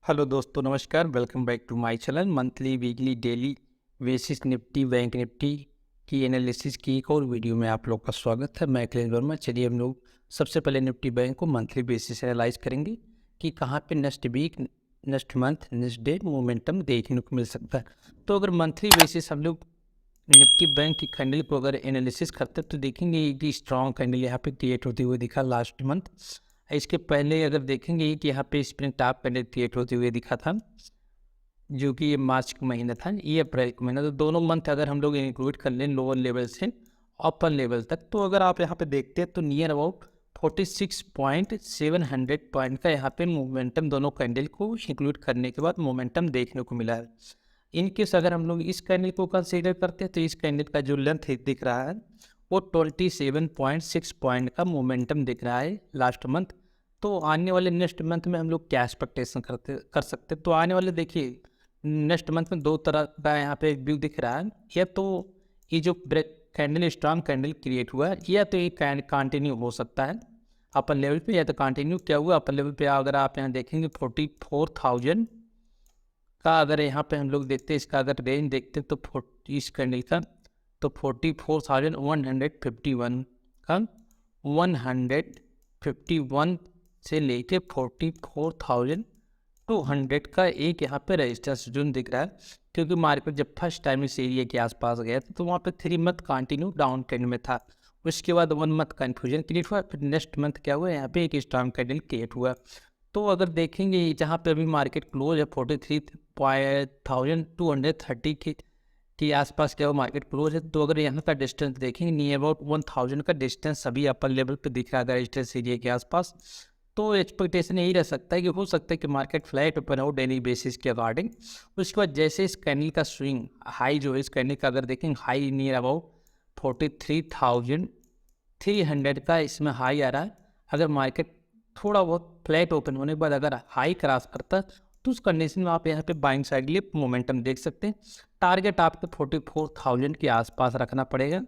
Hello दोस्तों, नमस्कार। Welcome back to my channel. Monthly, weekly, daily basis Nifty, bank Nifty की analysis की एक और वीडियो में आप लोग का स्वागत है। मैं अखिलेश वर्मा। चलिए हम लोग सबसे पहले निफ्टी बैंक को मंथली बेसिस एनालाइज करेंगे कि कहाँ पे next week, next month, next day momentum देखने को मिल सकता है। तो अगर मंथली बेसिस हम लोग निफ्टी बैंक की कैंडल को अगर एनालिसिस करते हैं तो देखेंगे एक स्ट्रॉन्ग कैंडल यहाँ पे क्रिएट होते हुए दिखा लास्ट मंथ। इसके पहले अगर देखेंगे कि यहाँ पे स्प्रिंग टॉप कैंडल क्रिएट होते हुए दिखा था, जो कि ये मार्च का महीना था, ये अप्रैल का महीना। तो दोनों मंथ अगर हम लोग इंक्लूड कर लें लोअर लेवल से अपर लेवल तक, तो अगर आप यहाँ पे देखते हैं तो नियर अबाउट 46.700 पॉइंट का यहाँ पे मोमेंटम दोनों कैंडल को इंक्लूड करने के बाद मोमेंटम देखने को मिला है। इनकेस अगर हम लोग इस कैंडल को कंसीडर करते हैं तो इस कैंडल का जो लेंथ दिख रहा है वो 27.6 पॉइंट का मोमेंटम दिख रहा है लास्ट मंथ। तो आने वाले नेक्स्ट मंथ में हम लोग क्या एक्सपेक्टेशन कर सकते हैं, तो आने वाले देखिए नेक्स्ट मंथ में दो तरह का यहाँ पे व्यू दिख रहा है। या तो ये जो break candle, strong candle create हुआ है, या तो ये कंटिन्यू हो सकता है अपर लेवल पे, या तो कंटिन्यू क्या हुआ अपर लेवल पे। अगर आप यहाँ देखेंगे 44,000 का अगर यहाँ पे हम लोग देखते हैं, इसका अगर रेंज देखते हैं तो इस कैंडल का तो 44,151 का 151 से लेके 44,200 का एक यहाँ पे रेजिस्टेंस जोन दिख रहा है। क्योंकि मार्केट जब फर्स्ट टाइम इस एरिया के आसपास गया था तो वहाँ पे 3 मंथ कंटिन्यू डाउन ट्रेंड में था। उसके बाद 1 मंथ कन्फ्यूजन क्रिएट हुआ, फिर नेक्स्ट मंथ क्या हुआ, यहाँ पे एक स्ट्रॉन्ग कैंडल क्रिएट हुआ। तो अगर देखेंगे जहाँ पे अभी मार्केट क्लोज है 43,230 के आसपास क्या वो मार्केट क्लोज है। तो अगर यहाँ का डिस्टेंस देखेंगे नियर अबाउट 1000 का डिस्टेंस अभी अपर लेवल पे दिख रहा है रेजिस्टेंस एरिया के आसपास। तो एक्सपेक्टेशन यही रह सकता है कि हो सकता है कि मार्केट फ्लैट ओपन हो डेली बेसिस के अकॉर्डिंग। उसके बाद जैसे इस कैंडल का स्विंग हाई जो है, इस कैंडल का अगर देखेंगे हाई नियर अबाउट 43,300 का इसमें हाई आ रहा है। अगर मार्केट थोड़ा बहुत फ्लैट ओपन होने के बाद अगर हाई क्रॉस करता है तो उस कंडीशन में आप यहाँ पे बाइंग साइड के लिए मोमेंटम देख सकते हैं। टारगेट आपको 44,000 के आसपास रखना पड़ेगा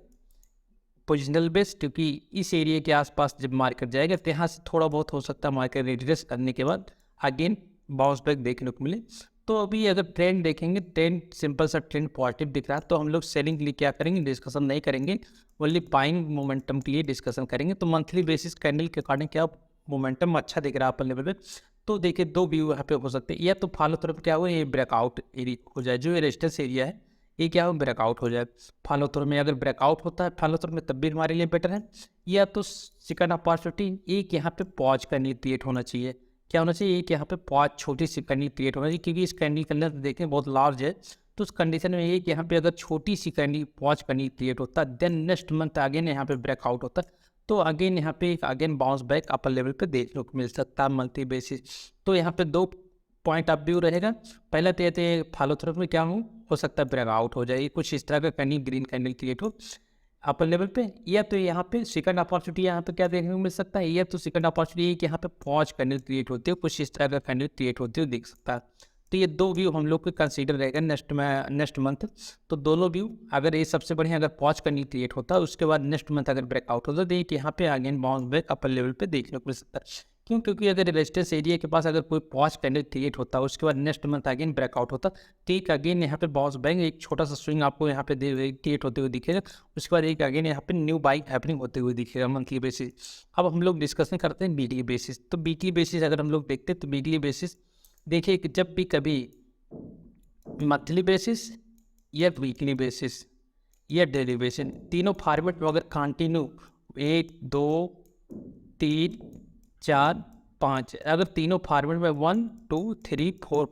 पोजिशनल बेस, क्योंकि इस एरिया के आसपास जब मार्केट जाएगा तो यहाँ से थोड़ा बहुत हो सकता है मार्केट रिट्रेस करने के बाद अगेन बाउंस बैक देखने को मिले। तो अभी अगर ट्रेंड देखेंगे, ट्रेंड सिंपल सा ट्रेंड पॉजिटिव दिख रहा है, तो हम लोग सेलिंग के लिए क्या करेंगे, डिस्कशन नहीं करेंगे, ओनली बाइंग मोमेंटम के लिए डिस्कशन करेंगे। तो मंथली बेसिस कैंडल के अकॉर्डिंग क्या मोमेंटम अच्छा दिख रहा है अपर लेवल पे। तो देखिए दो व्यू यहाँ पे हो सकते हैं, या तो फॉलो तरफ क्या हुआ, ये ब्रेकआउट एरिया हो जाए, जो ये रेजिस्टेंस एरिया है ये क्या हो ब्रेकआउट हो जाए फॉलो थ्रू में। अगर ब्रेकआउट होता है फॉलो थ्रू में तब भी हमारे लिए बेटर है। या तो सेकंड अपॉर्चुनिटी एक यहाँ पे पॉज करनी क्रिएट होना चाहिए। क्या होना चाहिए, एक यहाँ पे पॉज छोटी सी कैंडल क्रिएट होना चाहिए, क्योंकि इस कैंडल के अंदर देखें बहुत लार्ज है। तो उस कंडीशन में एक यहाँ पे अगर छोटी सी कैंडल पॉज करनी क्रिएट होता है, देन नेक्स्ट मंथ अगेन यहाँ पे ब्रेकआउट होता है, तो अगेन यहाँ पे एक again bounce back upper level पे देखने को मिल सकता है मंथली बेसिस। तो यहाँ पे दो पॉइंट ऑफ व्यू रहेगा। पहला तो ये फॉलो थ्रू में क्या हो सकता है ब्रेकआउट हो जाए, कुछ इस तरह का कैंडल ग्रीन कैंडल क्रिएट हो अपर लेवल पे। या तो यहाँ पे सेकंड अपॉर्चुनिटी यहाँ पे क्या देखने को मिल सकता है, या तो सेकंड अपॉर्चुनिटी कि यहाँ पे पॉज कैंडल क्रिएट होती है, कुछ इस तरह का कैंडल क्रिएट होती है दिख सकता है। तो ये दो व्यू हम लोग को कंसीडर रहेगा नेक्स्ट मंथ। तो दोनों व्यू अगर ये सबसे बढ़िया अगर पॉज कैंडल क्रिएट होता है, उसके बाद नेक्स्ट मंथ अगर ब्रेकआउट होता है तो एक यहाँ पे again bounce back upper level पे देखने को मिल सकता है। क्यों, क्योंकि अगर रेजिस्टेंस एरिया के पास अगर कोई पॉज कैंडल क्रिएट होता है, उसके बाद नेक्स्ट मंथ अगेन ब्रेकआउट होता, ठीक अगेन यहाँ पे बाउंस बैक एक छोटा सा स्विंग आपको यहाँ पे क्रिएट होते हुए दिखेगा। उसके बाद एक अगेन यहाँ पे न्यू बाइंग हैपनिंग होते हुए दिखेगा मंथली बेसिस। अब हम लोग डिस्कशन करते हैं वीकली बेसिस। तो वीकली बेसिस अगर हम लोग देखते हैं तो वीकली बेसिस देखिए कि जब भी कभी मंथली बेसिस या वीकली बेसिस या डेली बेसिस, तीनों फॉर्मेट में अगर कंटिन्यू 1 2 3 4 5 अगर तीनों फॉर्मेट में 1 2 3 4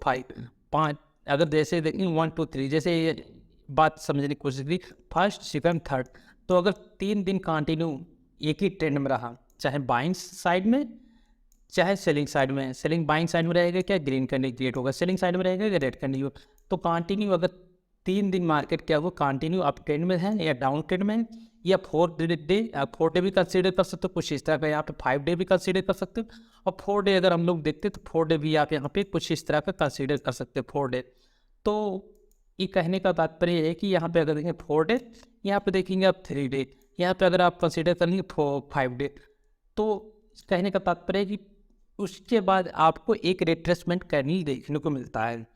5 अगर जैसे देखें 1 2 3 जैसे ये बात समझने की कोशिश की फर्स्ट सेकंड थर्ड, तो अगर 3 दिन कंटिन्यू एक ही ट्रेंड में रहा, चाहे बाइंग साइड में चाहे सेलिंग साइड में, सेलिंग बाइंग साइड में रहेगा क्या ग्रीन कैंडल क्रिएट होगा, सेलिंग साइड में रहेगा क्या रेड कैंडल। तो कंटिन्यू अगर 3 दिन मार्केट क्या होगा कंटिन्यू अप ट्रेंड में है या डाउन ट्रेंड में है, या 4 डे भी कंसीडर कर सकते हो, कुछ इस तरह का यहाँ पे 5 डे भी कंसीडर कर सकते हो। और 4 डे अगर हम लोग देखते तो 4 डे भी आप यहाँ पे कुछ इस तरह का कंसीडर कर सकते हो 4 डे। तो ये कहने का तात्पर्य है कि यहाँ पे अगर देखें 4 डे, यहाँ पे देखेंगे आप 3 डे, यहाँ पे अगर आप कंसीडर करेंगे 5 डे। तो कहने का तात्पर्य है कि उसके बाद आपको एक रिट्रेसमेंट कैंडल देखने को मिलता है।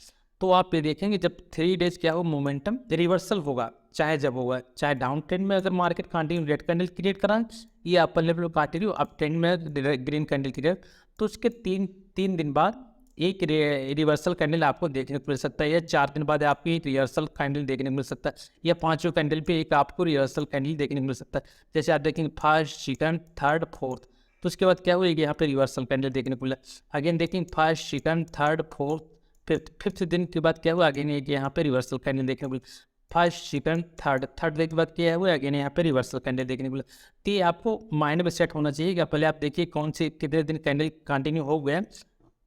तो आप ये देखेंगे जब 3 डेज क्या हो मोमेंटम रिवर्सल होगा, चाहे जब होगा, चाहे डाउन ट्रेंड में अगर market continue red candle create करा या upper level continue up trend में ग्रीन कैंडल क्रिएट, तो उसके तीन दिन बाद एक रिवर्सल कैंडल आपको देखने को मिल सकता है, या 4 दिन बाद आपको एक रिवर्सल कैंडल देखने को मिल सकता है, या 5वें कैंडल पे एक आपको रिवर्सल कैंडल देखने को मिल सकता है। जैसे आप देखेंगे फर्स्ट, सेकंड, थर्ड, फोर्थ, तो उसके बाद क्या हुआ यहाँ पे रिवर्सल कैंडल देखने को मिला। अगेन देखेंगे first, second, third, fourth, fifth दिन के बाद क्या हुआ, अगेन एक यहाँ पे रिवर्सल कैंडल देखने को मिला। फर्स्ट, सेकंड, थर्ड डे के बाद क्या हुआ, अगेन यहाँ पे रिवर्सल कैंडल देखने को मिला। तो ये आपको माइंड में सेट होना चाहिए कि पहले आप देखिए कौन से कितने दिन कैंडल कंटिन्यू हो गया।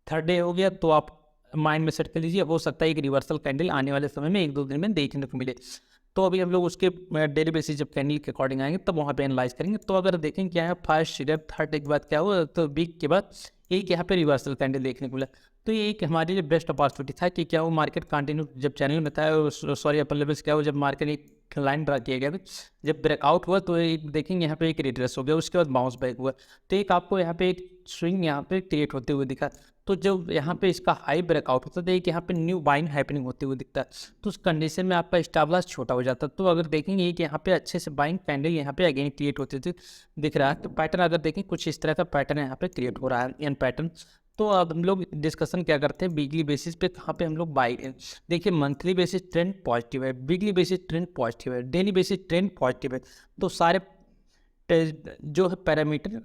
थर्ड डे हो गया तो आप माइंड में सेट कर लीजिए, हो सकता है एक रिवर्सल कैंडल आने वाले समय में 1-2 दिन में देखने को मिले। तो अभी हम लोग उसके डेली बेसिस जब कैंडल के अकॉर्डिंग आएंगे तब वहाँ पे एनालाइज करेंगे। तो अगर देखें क्या है फर्स्ट, सेकंड, थर्ड डे के बाद क्या हुआ, तो वीक के बाद एक यहाँ पे रिवर्सल कैंडल देखने को मिला। तो ये एक हमारे लिए बेस्ट अपॉर्चुनिटी था कि क्या वो मार्केट कंटिन्यू जब चैनल में था, सॉरी अपर लेवल्स क्या हो, जब मार्केट एक लाइन ड्रा किया गया, जब ब्रेकआउट हुआ तो देखेंगे यहाँ पे एक रिट्रेस हो गया, उसके बाद बाउंस बैक हुआ। तो एक आपको यहाँ पे एक स्विंग यहाँ पे क्रिएट होते हुए दिखा। तो जब यहाँ पे इसका हाई ब्रेकआउट होता है तो एक यहाँ पे न्यू बाइंग हैपनिंग होते हुए दिखता है, तो उस कंडीशन में आपका स्टॉप लॉस छोटा हो जाता है। तो अगर देखेंगे कि यहाँ पे अच्छे से बाइंग कैंडल यहाँ पे अगेन क्रिएट होते थे दिख रहा है, तो पैटर्न अगर देखें कुछ इस तरह का पैटर्न यहाँ पे क्रिएट हो रहा है एन पैटर्न। तो अब हम लोग डिस्कशन क्या करते हैं वीकली बेसिस पे, कहाँ पे हम लोग बाई है। देखिए मंथली बेसिस ट्रेंड पॉजिटिव है, वीकली बेसिस ट्रेंड पॉजिटिव है, डेली बेसिस ट्रेंड पॉजिटिव है। तो सारे जो है पैरामीटर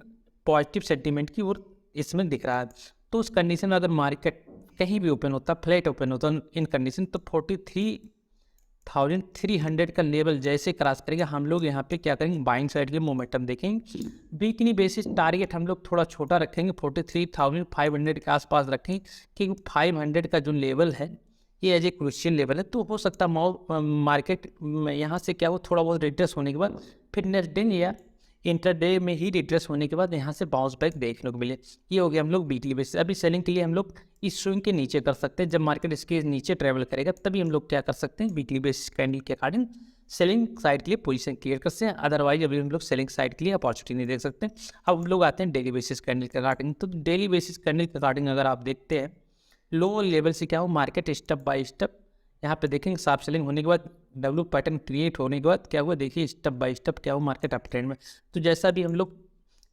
पॉजिटिव सेंटीमेंट की ओर इसमें दिख रहा है। तो उस कंडीशन में अगर मार्केट कहीं भी ओपन होता, फ्लैट ओपन होता इन कंडीशन, तो 43,300 का लेवल जैसे क्रॉस करेगा हम लोग यहाँ पे क्या करेंगे, बाइंग साइड के मोमेंटम देखेंगे। वीकली बेसिस टारगेट हम लोग थोड़ा छोटा रखेंगे, 43,500 के आसपास रखेंगे, क्योंकि 500 का जो लेवल है ये एज ए क्रूशियल लेवल है। तो हो सकता है मार्केट यहाँ से क्या हो थोड़ा बहुत रिट्रेस होने के बाद फिर नेक्स्ट दिन या इंटरडे में ही रिट्रेस होने के बाद यहाँ से बाउंस बैक देखने को मिले। ये हो गया हम लोग वीकली बेसिस। अभी सेलिंग के लिए हम लोग इस स्विंग के नीचे कर सकते हैं, जब मार्केट इसके नीचे ट्रेवल करेगा तभी हम लोग क्या कर सकते हैं, वीकली बेसिस कैंडल के अकॉर्डिंग सेलिंग साइड के लिए पोजीशन क्लियर कर सकते हैं। अदरवाइज अभी हम लोग सेलिंग साइड के लिए अपॉर्चुनिटी नहीं देख सकते। अब हम लोग आते हैं डेली बेसिस कैंडल के अकॉर्डिंग। तो डेली बेसिस कैंडल के अकॉर्डिंग अगर आप देखते हैं लो लेवल से क्या हो, मार्केट स्टेप बाय स्टेप यहाँ पे देखेंगे शार्प सेलिंग होने के बाद डब्ल्यू पैटर्न क्रिएट होने के बाद क्या हुआ, देखिए स्टेप बाय स्टेप क्या हुआ मार्केट अप ट्रेंड में। तो जैसा भी हम लोग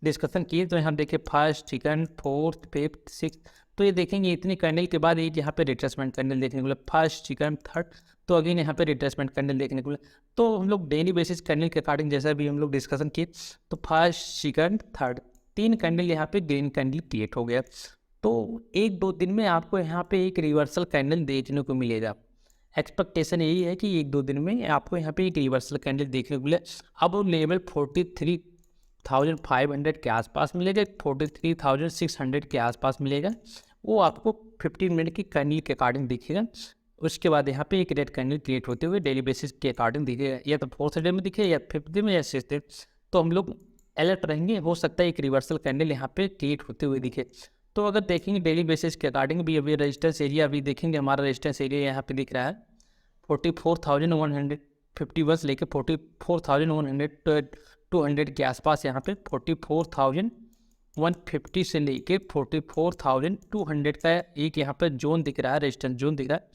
डिस्कशन किए, तो यहाँ देखिए first, second, fourth, fifth, six, तो ये देखेंगे इतनी कैंडल के बाद एक यहाँ पे रिट्रेसमेंट कैंडल देखने को मिला, फर्स्ट, सेकंड, थर्ड, तो अगेन यहाँ पे रिट्रेसमेंट कैंडल देखने को मिला। तो हम लोग डेली बेसिस कैंडल के अकॉर्डिंग जैसा भी हम लोग डिस्कशन किए, तो फर्स्ट, सेकंड, थर्ड 3 कैंडल यहाँ पे ग्रीन कैंडल क्रिएट हो गया। तो 1-2 दिन में आपको यहाँ पे एक रिवर्सल कैंडल देखने को मिलेगा। एक्सपेक्टेशन यही है कि 1-2 दिन में आपको यहाँ पे एक रिवर्सल कैंडल देखने को मिले। अब वो लेवल 43,500 के आसपास मिलेगा, 43,600 के आसपास मिलेगा, वो आपको 15 मिनट की कैंडल के अकॉर्डिंग दिखेगा। उसके बाद यहाँ पे एक रेड कैंडल क्रिएट होते हुए डेली बेसिस के अकॉर्डिंग दिखेगा, या तो 4th डे में दिखे या 5th डे में या 6th डे। तो हम लोग अलर्ट रहेंगे, हो सकता है एक रिवर्सल कैंडल यहाँ पे क्रिएट होते हुए दिखे। तो अगर देखेंगे डेली बेसिस के अकॉर्डिंग भी अभी रेजिस्टेंस एरिया अभी देखेंगे, हमारा रेजिस्टेंस एरिया यहाँ पे दिख रहा है 44,151 लेके 44,100 के आसपास, यहाँ पे 44,150 से लेके 44,200 का एक यहाँ पे जोन दिख रहा है, रेजिस्टेंस जोन दिख रहा है।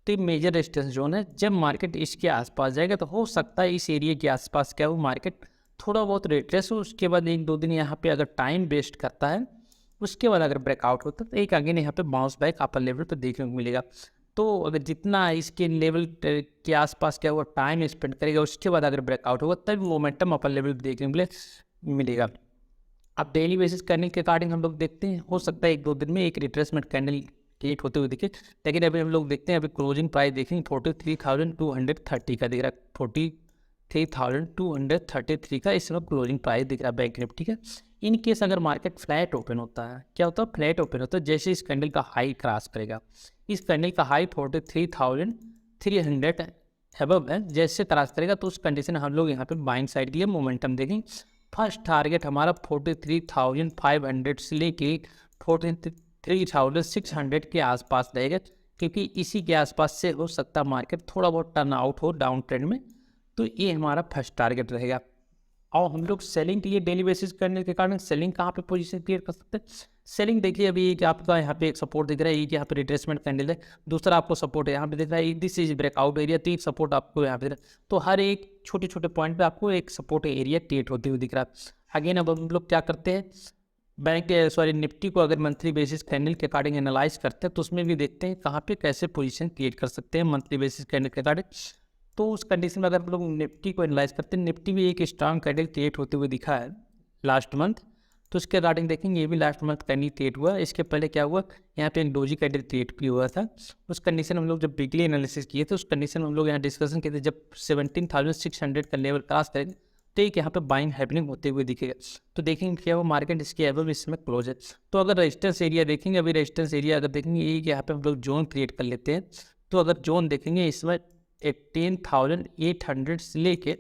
तो मेजर रेजिस्टेंस जोन है। जब मार्केट इसके आसपास जाएगा तो हो सकता है इस एरिया के आसपास क्या हो मार्केट थोड़ा बहुत रिट्रेस हो, उसके बाद 1-2 दिन यहाँ पे अगर टाइम वेस्ट करता है, उसके बाद अगर ब्रेकआउट होता है तो एक अगेन यहाँ पे बाउंस बैक अपर लेवल पर देखने को मिलेगा। तो अगर जितना इसके लेवल के आसपास क्या हुआ टाइम स्पेंड करेगा, उसके बाद अगर ब्रेकआउट होगा तब मोमेंटम अपर लेवल देखने को मिलेगा। अब डेली बेसिस कैंडल के अकॉर्डिंग हम लोग देखते हैं, हो सकता है 1-2 दिन में एक रिट्रेसमेंट कैंडल क्रिएट होते हुए दिखे। लेकिन अभी हम लोग देखते हैं, अभी क्लोजिंग प्राइस देखेंगे 43,230 का दिख रहा है, 43,233 का इस समय क्लोजिंग प्राइस दिख रहा है बैंक निफ्टी का। इन केस अगर मार्केट फ्लैट ओपन होता है, क्या होता है फ्लैट ओपन होता है, जैसे इस कैंडल का हाई क्रॉस करेगा, इस कैंडल का हाई 43,300 अबव है, जैसे क्रॉस करेगा तो उस कंडीशन हम लोग यहाँ पे बाइंग साइड के लिए मोमेंटम देखेंगे। फर्स्ट टारगेट हमारा 43,500 से लेके 43,600 के आसपास रहेगा, क्योंकि इसी के आसपास से हो सकता है मार्केट थोड़ा बहुत टर्न आउट हो डाउन ट्रेंड में। तो ये हमारा फर्स्ट टारगेट रहेगा। और हम लोग सेलिंग के लिए डेली बेसिस करने के कारण सेलिंग कहाँ पे पोजीशन क्रिएट कर सकते हैं। सेलिंग देखिए अभी एक आपका यहाँ पे एक सपोर्ट दिख रहा है, एक यहाँ पे रिट्रेसमेंट कैंडल है, दूसरा आपको सपोर्ट है यहाँ पे दिख रहा है, दिस इज ब्रेकआउट एरिया, तो एक सपोर्ट आपको यहाँ पे दिख रहा है। तो हर एक छोटे छोटे पॉइंट पे आपको एक सपोर्ट एरिया क्रिएट होते हुए दिख रहा है। अगेन अब हम लोग क्या करते हैं, निफ्टी को अगर मंथली बेसिस कैंडल के अकॉर्डिंग एनालाइज करते हैं तो उसमें भी देखते हैं कहाँ पे कैसे पोजीशन क्रिएट कर सकते हैं मंथली बेसिस कैंडल के अकॉर्डिंग। तो उस कंडीशन में अगर हम लोग निफ्टी को एनालाइज करते हैं, निफ्टी भी एक स्ट्रॉन्ग कैंडल क्रिएट होते हुए दिखा है लास्ट मंथ, तो उसके अकॉर्डिंग देखेंगे ये भी लास्ट मंथ कैंडल क्रिएट हुआ। इसके पहले क्या हुआ, यहाँ पे एक डोजी कैंडल क्रिएट भी हुआ था। उस कंडीशन में हम लोग जब वीकली एनालिसिस किए थे, उस कंडीशन में हम लोग यहाँ डिस्कशन किए थे जब 17,600 का लेवल क्रॉस करेंगे तो एक यहाँ पे बाइंग हैपनिंग होते हुए दिखेगा। तो देखेंगे क्या वो मार्केट इसके एवं इसमें क्लोज है। तो अगर रेजिस्टेंस एरिया देखेंगे, अभी रेजिस्टेंस एरिया अगर देखेंगे एक यहाँ पे हम लोग जोन क्रिएट कर लेते हैं। तो अगर जोन देखेंगे इसमें 18,800 से लेके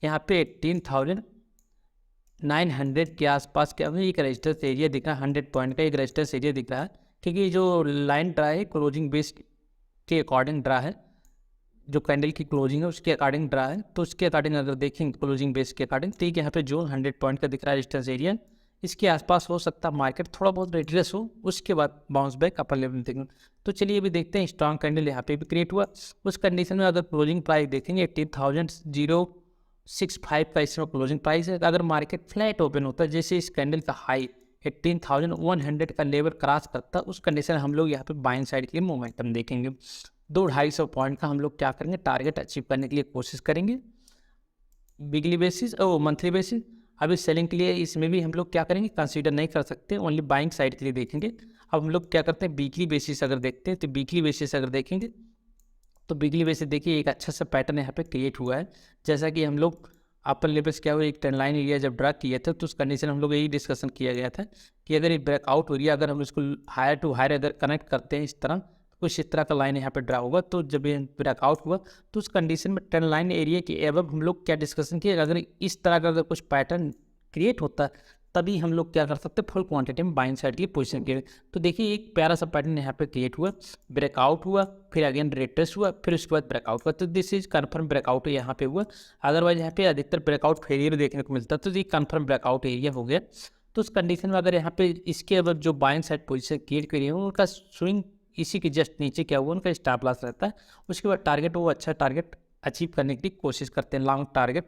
यहाँ पे 18,900 के आसपास क्या है एक रेजिस्टेंस एरिया दिख रहा है, 100 पॉइंट का एक रेजिस्टेंस एरिया दिख रहा है। क्योंकि जो लाइन ड्रा है क्लोजिंग बेस के अकॉर्डिंग ड्रा है, जो कैंडल की क्लोजिंग है उसके अकॉर्डिंग ड्रा है। तो उसके अकॉर्डिंग अगर देखेंगे क्लोजिंग बेस के अकॉर्डिंग, तो यहाँ पे जो 100 पॉइंट का दिख रहा है रेजिस्टेंस एरिया, इसके आसपास हो सकता है मार्केट थोड़ा बहुत रिट्रेस हो, उसके बाद बाउंस बैक अपर लेवल देखेंगे। तो चलिए अभी देखते हैं, स्ट्रॉन्ग कैंडल यहाँ पे भी क्रिएट हुआ। उस कंडीशन में अगर क्लोजिंग प्राइस देखेंगे 18,065 का इसमें क्लोजिंग प्राइस है। अगर मार्केट फ्लैट ओपन होता है, जैसे इस कैंडल का हाई 18,100 का लेवल क्रॉस करता है, उस कंडीशन में हम लोग यहाँ पे बाइंग साइड के लिए मोमेंटम देखेंगे। 200-250 पॉइंट का हम लोग क्या करेंगे, टारगेट अचीव करने के लिए कोशिश करेंगे वीकली बेसिस और मंथली बेसिस। अभी सेलिंग के लिए इसमें भी हम लोग क्या करेंगे, कंसीडर नहीं कर सकते, ओनली बाइंग साइड के लिए देखेंगे। अब हम लोग क्या करते हैं, वीकली बेसिस अगर देखते हैं, तो वीकली बेसिस अगर देखेंगे तो वीकली बेसिस देखिए एक अच्छा सा पैटर्न यहाँ पे क्रिएट हुआ है। जैसा कि हम लोग अपर लेवल्स क्या हुआ, एक ट्रेंड लाइन एरिया जब ड्रा किए थे, तो उस कंडीशन हम लोग यही डिस्कशन किया गया था कि अगर ये ब्रेकआउट हो रही है, अगर हम इसको हायर टू हायर अगर कनेक्ट करते हैं इस तरह, कुछ इस तरह का लाइन यहाँ पे ड्रा होगा। तो जब ये ब्रेकआउट हुआ तो उस कंडीशन में ट्रेंड लाइन एरिया के एवं हम लोग क्या डिस्कशन किए, अगर इस तरह का अगर कुछ पैटर्न क्रिएट होता है तभी हम लोग क्या कर सकते हैं, फुल क्वांटिटी में बाइंग साइड के लिए पोजीशन के। तो देखिए एक प्यारा सा पैटर्न यहाँ पे क्रिएट हुआ, ब्रेकआउट हुआ, फिर अगेन रिट्रेस हुआ, फिर उसके बाद ब्रेकआउट हुआ। तो दिस इज कन्फर्म ब्रेकआउट यहाँ पे हुआ। अदरवाइज यहाँ पे अधिकतर ब्रेकआउट फेलियर देखने को मिलता है, तो ये कन्फर्म ब्रेकआउट एरिया हो गया। तो उस कंडीशन में अगर यहाँ पे इसके अगर जो बाइंग साइड पोजिशन क्रिएट करी है उनका स्विंग इसी के जस्ट नीचे क्या हुआ, उनका स्टॉप लॉस रहता है। उसके बाद टारगेट वो अच्छा टारगेट अचीव करने की कोशिश करते हैं, लॉन्ग टारगेट।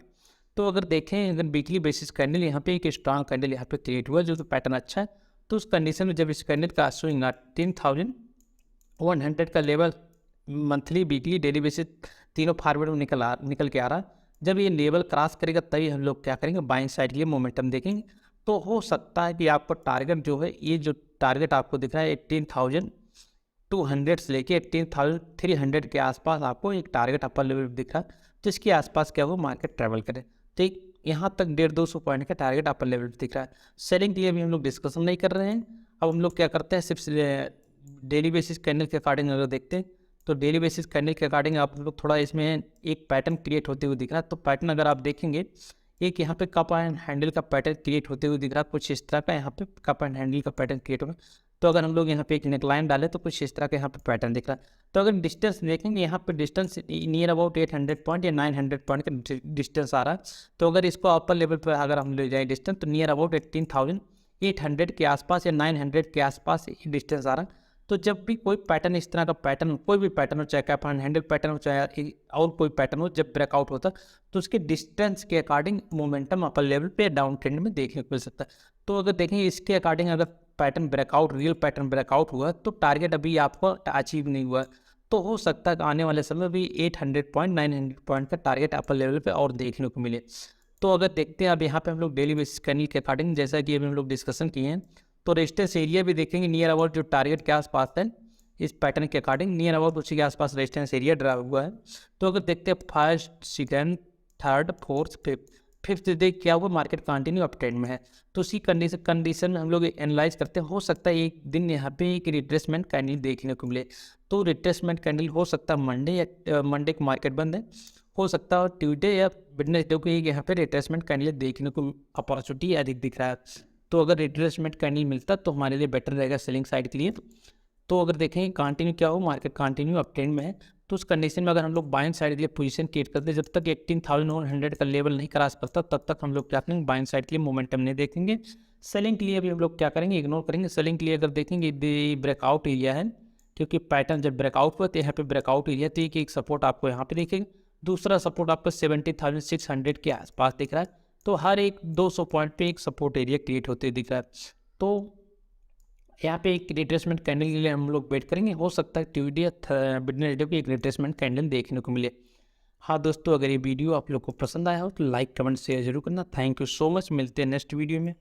तो अगर देखें अगर वीकली बेसिस कैंडल यहाँ पे एक स्ट्रॉन्ग कैंडल यहाँ पे क्रिएट हुआ जो तो पैटर्न अच्छा है। तो उस कंडीशन में जब इस कैंडल का स्विंग 10,100 का level monthly weekly daily basis तीनों फॉरवर्ड में निकल के आ रहा है, जब ये लेवल क्रॉस करेगा तभी हम लोग क्या करेंगे, बाइंग साइड के लिए मोमेंटम देखेंगे। तो हो सकता है कि आपको टारगेट जो है, ये जो टारगेट आपको दिख रहा है 18,200 से लेके 18,300 के आसपास आपको एक टारगेट अपर लेवल दिख रहा है, जिसके आसपास क्या हो मार्केट ट्रैवल करे। तो यहाँ तक 150-200 पॉइंट का टारगेट अपर लेवल दिख रहा है। सेलिंग के लिए भी हम लोग डिस्कशन नहीं कर रहे हैं। अब हम लोग क्या करते हैं, सिर्फ डेली बेसिस कैंडल के अकॉर्डिंग अगर देखते हैं तो डेली बेसिस कैंडल के अकॉर्डिंग आप लोग थोड़ा इसमें एक पैटर्न क्रिएट होते हुए दिख रहा है। तो पैटर्न अगर आप देखेंगे, एक यहाँ पे कप एंड हैंडल का पैटर्न क्रिएट होते हुए दिख रहा है, कुछ इस तरह का यहाँ पे कप एंड हैंडल का पैटर्न क्रिएट होगा। तो अगर हम लोग यहाँ पे एक नेकलाइन डालें तो कुछ इस तरह का यहाँ पे पैटर्न दिख रहा है। तो अगर डिस्टेंस देखेंगे, यहाँ पे डिस्टेंस नियर अबाउट 800 पॉइंट या 900 पॉइंट का डिस्टेंस आ रहा है। तो अगर इसको अपर लेवल पर अगर हम ले जाए डिस्टेंस, तो नियर अबाउट 18,800 के आसपास या 900 के आसपास डिस्टेंस आ रहा है। तो जब भी कोई पैटर्न इस तरह का पैटर्न, कोई भी पैटर्न हो, चाहे कैप एंड हैंडल पैटर्न हो, चाहे और कोई पैटर्न हो, जब ब्रेकआउट होता तो उसके डिस्टेंस के अकॉर्डिंग मोमेंटम अपर लेवल पे डाउन ट्रेंड में देखने को मिल सकता है। तो अगर देखेंगे इसके अकॉर्डिंग अगर pattern breakout, real pattern breakout हुआ तो टारगेट अभी आपको अचीव नहीं हुआ, तो हो सकता है कि आने वाले समय भी 800 पॉइंट 900 पॉइंट का टारगेट अपर लेवल पे और देखने को मिले। तो अगर देखते हैं अब यहाँ पे हम लोग डेली बेसिस कैंडल के अकॉर्डिंग, जैसा कि अभी हम लोग डिस्कशन किए हैं, तो रेजिस्टेंस एरिया भी देखेंगे नियर अबाउट जो टारगेट के आसपास है, इस पैटर्न के अकॉर्डिंग नियर अबाउट उसी के आसपास रेजिस्टेंस एरिया ड्रा हुआ है। तो अगर देखते हैं first, second, third, fourth, fifth देख क्या हुआ, मार्केट कंटिन्यू अप ट्रेंड में है। तो उसी कंडीशन में हम लोग एनालाइज करते हैं, हो सकता है एक दिन यहाँ पे एक रिट्रेसमेंट कैंडल देखने को मिले। तो रिट्रेसमेंट कैंडल हो सकता है मंडे या मंडे को मार्केट बंद है, हो सकता है ट्यूसडे या वेडनेसडे को यहाँ पे रिट्रेसमेंट कैंडल देखने को अपॉर्चुनिटी अधिक दिख रहा है। तो अगर रिट्रेसमेंट कैंडल मिलता तो हमारे लिए बेटर रहेगा सेलिंग साइड के लिए। तो अगर देखें कंटिन्यू क्या हो, मार्केट कंटिन्यू अप ट्रेंड में है, तो उस कंडीशन में अगर हम लोग बाइंग साइड के लिए पोजीशन क्रिएट करते हैं, जब तक 18,100 का लेवल नहीं क्रॉस करता तब तक हम लोग क्या करेंगे, बाइंग साइड के लिए मोमेंटम नहीं देखेंगे। सेलिंग के लिए भी हम लोग क्या करेंगे, इग्नोर करेंगे। सेलिंग के लिए अगर देखेंगे ब्रेकआउट एरिया है, क्योंकि पैटर्न जब ब्रेकआउट हुआ तो यहाँ पे ब्रेकआउट एरिया, तो एक सपोर्ट आपको यहाँ पे दिखेगा, दूसरा सपोर्ट आपको 70,600 के आसपास दिख रहा है। तो हर एक 200 पॉइंट पे एक सपोर्ट एरिया क्रिएट होते दिख रहा है। तो यहाँ पे एक रिट्रेसमेंट कैंडल के लिए हम लोग वेट करेंगे, हो सकता है ट्यूसडे या वेडनेसडे को एक रिट्रेसमेंट कैंडल देखने को मिले। हाँ दोस्तों, अगर ये वीडियो आप लोग को पसंद आया हो तो लाइक कमेंट शेयर जरूर करना। थैंक यू सो मच, मिलते हैं नेक्स्ट वीडियो में।